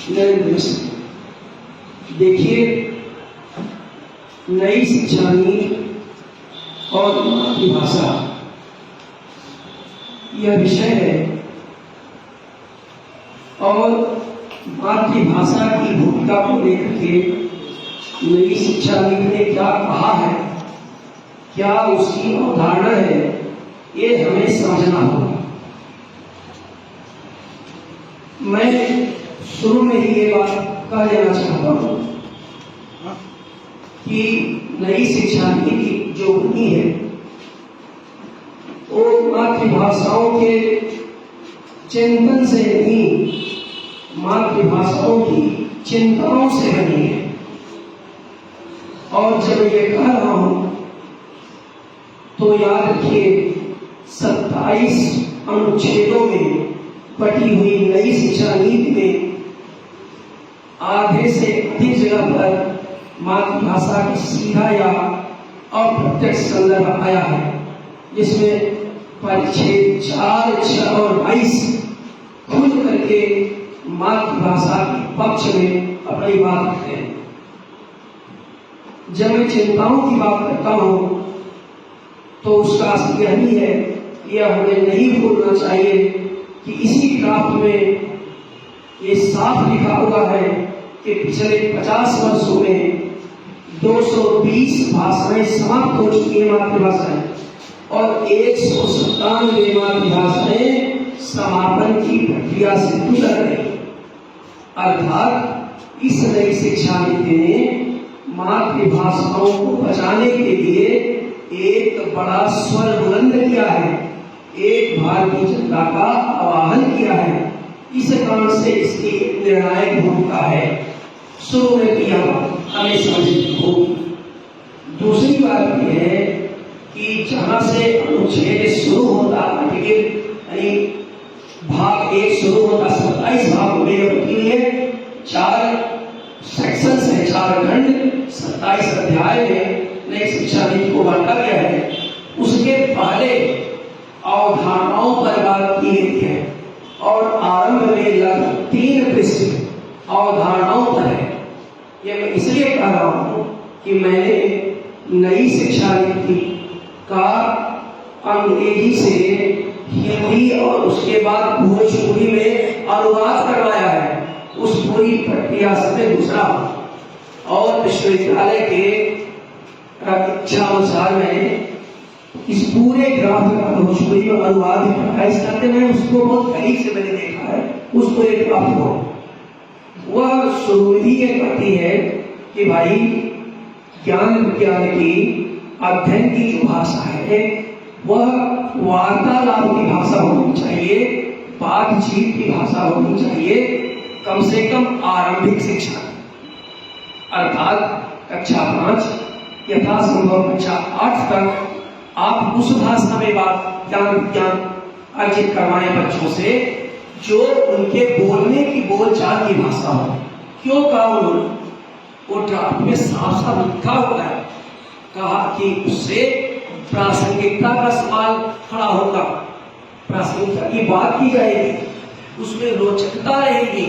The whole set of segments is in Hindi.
नरेंद्र मिश्र। देखिए, नई शिक्षा नीति और मातृभाषा यह विषय है और मातृभाषा की भूमिका को लेकर के नई शिक्षा नीति ने क्या कहा है, क्या उसकी अवधारणा है, ये हमें समझना होगा। मैं शुरू में ही ये बात कह देना चाहता हूँ कि नई शिक्षा नीति जो बनी है वो मातृभाषाओं के चिंतन से नहीं, मातृभाषाओं की चिंताओं से बनी है। और जब ये कह रहा हूं तो याद रखिए, 27 अनुच्छेदों में बटी हुई नई शिक्षा नीति में आधे से अधिक जगह पर मातृभाषा का सीधा या अप्रत्यक्ष संदर्भ आया है, जिसमें परिच्छेद 4, 6 और 22 खुद करके मातृभाषा के पक्ष में अपनी बात रखते हैं। जब मैं चिंताओं की बात करता हूं तो उसका असर यह भी है, यह हमें नहीं भूलना चाहिए कि इसी ड्राफ्ट में ये साफ लिखा हुआ है कि पिछले 50 वर्षों में 220 भाषाएं समाप्त हो चुकी है, मातृभाषाएं, और 197 मातृभाषाएं समापन की प्रक्रिया से गुजर रही। अर्थात इस नई शिक्षा नीति ने मातृभाषाओं को बचाने के लिए एक बड़ा स्वर बुलंद किया है, एक भारतीय जनता का आह्वान किया है। इस कारण से इसकी निर्णायक भूमिका है। शुरू में किया हमें समझनी होगी। दूसरी बात यह है कि जहां से अनुच्छेद शुरू होता, यानी भाग 1 शुरू होता, 27 भाग में बटी है, 4 सेक्शन है, 4 खंड, 27 अध्याय में नई शिक्षा नीति को बांटा गया है। उसके पहले अवधारणाओं पर बात की गई है और आरंभ में लगभग 3 पृष्ठ अवधारणाओं पर है। यह मैं इसलिए कह रहा हूं कि मैंने नई शिक्षा नीति का अंग्रेजी से हिंदी और उसके बाद भोजपुरी में अनुवाद करवाया है। उस पूरी प्रक्रिया से दूसरा और विश्वविद्यालय के इच्छा अनुसार मैंने इस पूरे ग्राफ का भोजपुरी में अनुवाद किया। इस करते मैं उसको बहुत करीब से मैंने देखा है, उस पूरे ग्राफ को। वह शुरू ही ये कहती है कि भाई ज्ञान विज्ञान की अध्ययन की जो भाषा है वह वार्तालाप की भाषा होनी चाहिए, बातचीत की भाषा होनी चाहिए, कम से कम आरंभिक शिक्षा, अर्थात कक्षा 5 यथासंभव कक्षा 8 तक आप उस भाषा में बात ज्ञान विज्ञान अर्जित करवाएं बच्चों से जो उनके बोलने की बोलचाल की भाषा हो। क्यों कहा उन्होंने? वो ड्राफ्ट में साफ साफ लिखा हुआ है, कहा कि उससे प्रासंगिकता का सवाल खड़ा होगा, प्रासंगिकता की बात की जाएगी, उसमें रोचकता रहेगी,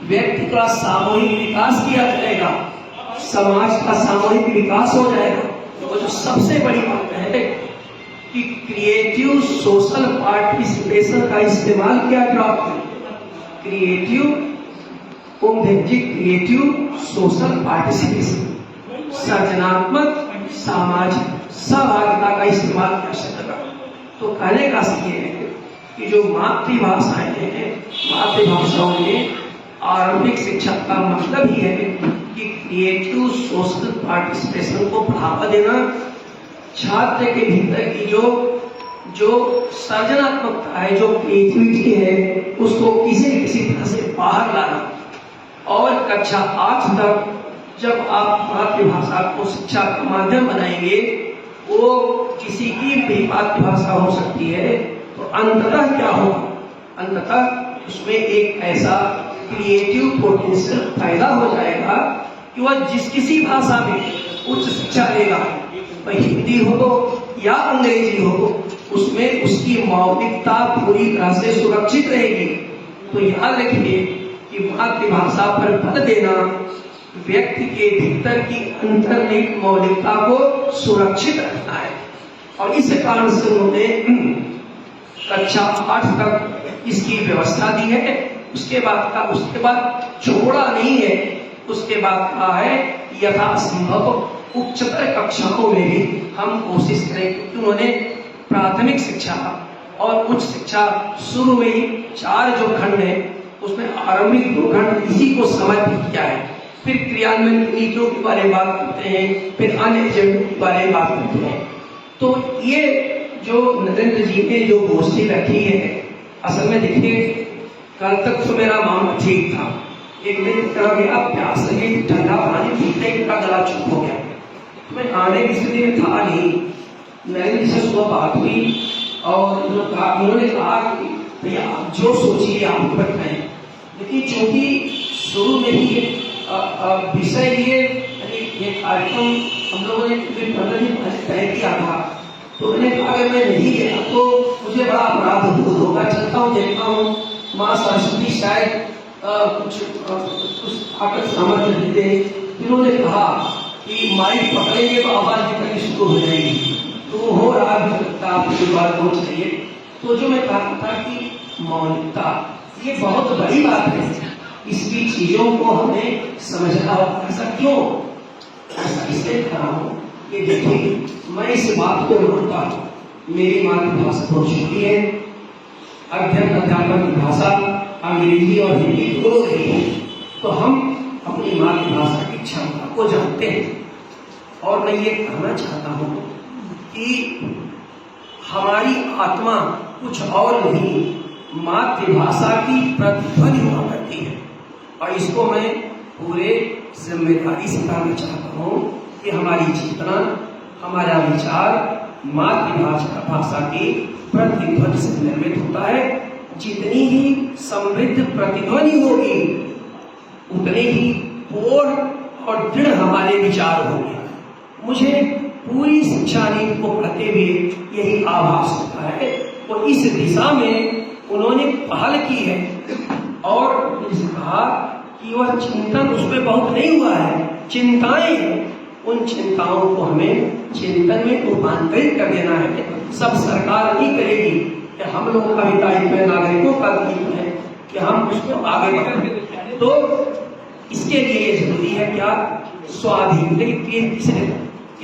व्यक्ति का सामूहिक विकास किया जाएगा, समाज का सामूहिक विकास हो जाएगा। तो जो सबसे बड़ी बात है कि क्रिएटिव सोशल पार्टिसिपेशन का इस्तेमाल किया ड्राफ्ट में। क्रिएटिव सोशल पार्टिसिपेशन, सृजनात्मक सामाजिक सहभागिता का इस्तेमाल कर सकेगा। तो कहने का सही है कि जो मातृभाषाएं हैं, मातृभाषाओं में आरंभिक शिक्षा का मतलब ही है कि क्रिएटिव सोशल पार्टिसिपेशन को बढ़ावा देना, छात्र के भीतर की जो सृजनात्मकता है, जो क्रिएटिविटी है, उसको किसी न किसी तरह से बाहर लाना। और कक्षा 8 तक जब आप मातृभाषा को शिक्षा का माध्यम बनाएंगे, वो किसी की भी मातृभाषा हो सकती है, तो अंततः क्या होगा? अंततः उसमें एक ऐसा क्रिएटिव पोटेंशियल पैदा हो जाएगा कि वह जिस किसी भाषा में उच्च शिक्षा लेगा, वह हिंदी हो या अंग्रेजी हो, उसमें उसकी मौलिकता पूरी तरह से सुरक्षित रहेगी। तो याद रखिए कि मातृभाषा पर बल देना व्यक्ति के भीतर की अंतर्निहित मौलिकता को सुरक्षित रखना है। और इस कारण से उन्होंने कक्षा 8 तक इसकी व्यवस्था दी है। उसके बाद छोड़ा नहीं है, उसके बाद कहा है यथासंभव उच्चतर कक्षाओं में भी हम कोशिश करें, क्योंकि उन्होंने प्राथमिक शिक्षा और उच्च शिक्षा शुरू में ही 4 जो खंड है उसमें आरंभिक 2 खंड इसी को समर्पित किया है। फिर क्रियान्वयन नीतियों के बारे में बात करते हैं, फिर अन्य एजेंडों के बारे में बात करते हैं। तो ये जो नरेंद्र जी ने जो गोष्ठी रखी है, असल में देखिए कल तक तो मेरा मामला ठीक था, एक दिन क्या गया, प्यास लगी, ठंडा पानी पीते ही गला चुप हो गया। तो मैं आने की स्थिति में था नहीं। नरेंद्र जी से सुबह बात हुई और उन्होंने कहा कि भैया आप जो सोचिए आप बताएं, लेकिन चूंकि शुरू में ही विषय ये कार्यक्रम हम लोगों ने 15 दिन पहले तय किया था, तो मैंने कहा अगर मैं नहीं गया तो मुझे बड़ा अपराध बोध होगा। चलता हूँ, देखता हूँ माँ सरस्वती शायद कुछ आकर सामर्थ्य दे दे। फिर उन्होंने कहा कि माइक पकड़ेंगे तो आवाज निकलनी शुरू हो जाएगी, तो वो हो रहा भी सकता आपकी बात पहुंच रही है। तो जो मैं कहा था कि मौलिकता ये बहुत बड़ी बात है, इसकी चीजों को हमें समझना होगा। ऐसा क्यों, ऐसा इसलिए कह रहा हूँ कि देखिए मैं इस बात को मानता हूँ, मेरी मातृभाषा बहुत छोटी है, अध्ययन अध्यापन की भाषा अंग्रेजी और हिंदी दोनों रही है, तो हम अपनी मातृभाषा की क्षमता को जानते हैं। और मैं ये कहना चाहता हूँ कि हमारी आत्मा कुछ और नहीं, मातृभाषा की प्रतिध्वनि हुआ करती है। और इसको मैं पूरे जिम्मेदारी से कहना चाहता हूँ कि हमारी चेतना, हमारा विचार मातृभाषा की प्रतिध्वनि से निर्मित होता है। जितनी ही समृद्ध प्रतिध्वनि होगी उतने ही पूर्ण और दृढ़ हमारे विचार होंगे। मुझे पूरी शिक्षा नीति को पढ़ते हुए यही आभास होता है, और इस दिशा में उन्होंने पहल की है। और कहा कि वह चिंतन उसमें बहुत नहीं हुआ है, चिंताएं हैं, उन चिंताओं को हमें चिंतन में रूपांतरित कर देना है। सब सरकार नहीं करेगी, कि हम लोगों का भी दायित्व है, नागरिकों का दायित्व है कि हम उसको आगे बढ़ाएं। तो इसके लिए ये जरूरी है क्या, स्वाधीन, लेकिन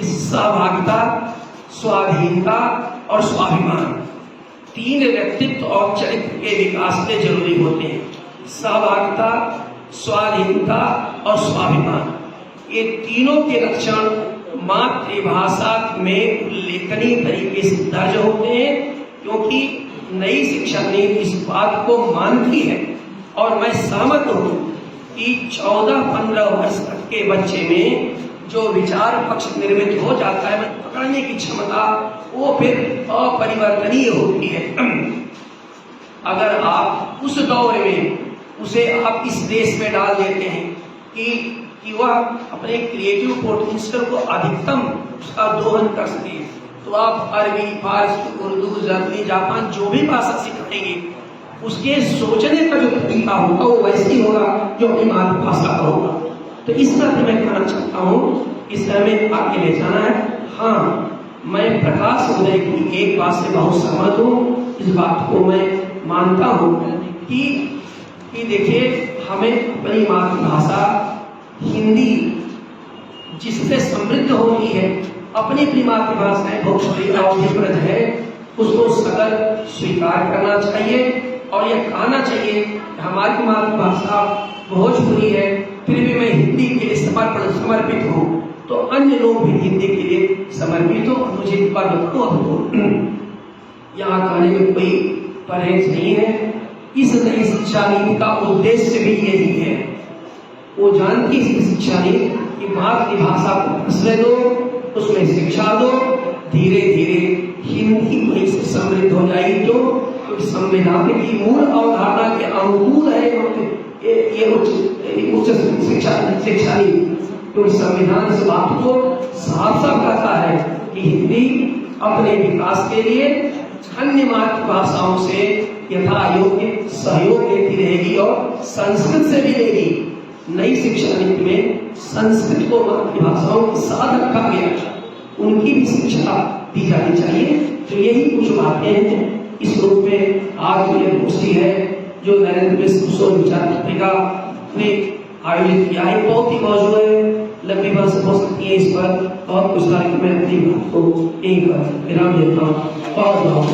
सहभागिता, स्वाधीनता और स्वाभिमान, 3 व्यक्तित्व और चरित्र के विकास के जरूरी होते हैं। सहभागिता, स्वाधीनता और स्वाभिमान, ये तीनों के लक्षण मातृभाषा में उल्लेखनीय तरीके से दर्ज होते हैं, क्योंकि नई शिक्षा नीति इस बात को मानती है। और मैं सहमत हूँ कि 14-15 वर्ष तक के बच्चे में जो विचार पक्ष निर्मित हो जाता है, पकड़ने की क्षमता, वो फिर अपरिवर्तनीय होती है। अगर आप उस दौर में उसे आप इस देश में डाल देते हैं कि वह अपने क्रिएटिव पोटेंशियल को अधिकतम उसका दोहन कर सके, तो आप अरबी, फारसी, उर्दू, जर्मनी, जापान जो भी भाषा सिखाएंगे, उसके सोचने का जो तरीका होगा वो वैसे ही होगा जो अपनी मातृभाषा का होगा। तो इस तरह से मैं कहना चाहता हूँ, इस तरह में आगे ले जाना है। हाँ, मैं प्रकाश उदय की एक बात से बहुत सहमत हूँ, इस बात को मैं मानता हूँ कि देखिए हमें अपनी मातृभाषा हिंदी जिससे समृद्ध होती है, अपनी अपनी मातृभाषाएं बहुत बड़ी अवधिप्रद है, उसको सगल स्वीकार करना चाहिए। और यह कहना चाहिए कि हमारी मातृभाषा भोजपुरी है, फिर भी मैं हिंदी के लिए समर्पित हूँ, तो अन्य लोग भी हिंदी के लिए समर्पित हो। मुझे एक बात बताओ, यहाँ कहने में कोई परहेज नहीं है। इस नई शिक्षा नीति का उद्देश्य भी यही है। वो जानती है शिक्षा नीति कि मातृभाषा को प्रश्रय दो, उसमें शिक्षा दो, धीरे धीरे हिंदी वहीं से समृद्ध हो जाएगी। तो संविधान की मूल अवधारणा के अनुकूल है ये उच्च शिक्षा नीति, तो संविधान इस बात को साफ साफ कहता है कि हिंदी अपने विकास के लिए अन्य मातृभाषाओं से यथा योग्य सहयोग देती रहेगी और संस्कृत से भी लेगी। नई शिक्षा नीति में संस्कृत को मातृभाषाओं के साथ रखा गया, उनकी भी शिक्षा दी जानी चाहिए। तो यही कुछ बातें हैं इस रूप में आज ये गोष्ठी है जो नरेंद्र मिश्र किशोर विचार पत्रिका ने आयोजित किया है। बहुत ही मौजूद है, लंबी बात हो सकती है इस पर, बहुत कुछ कार्यक्रम में अपनी बात को यहीं पर विराम देता हूँ। बहुत बहुत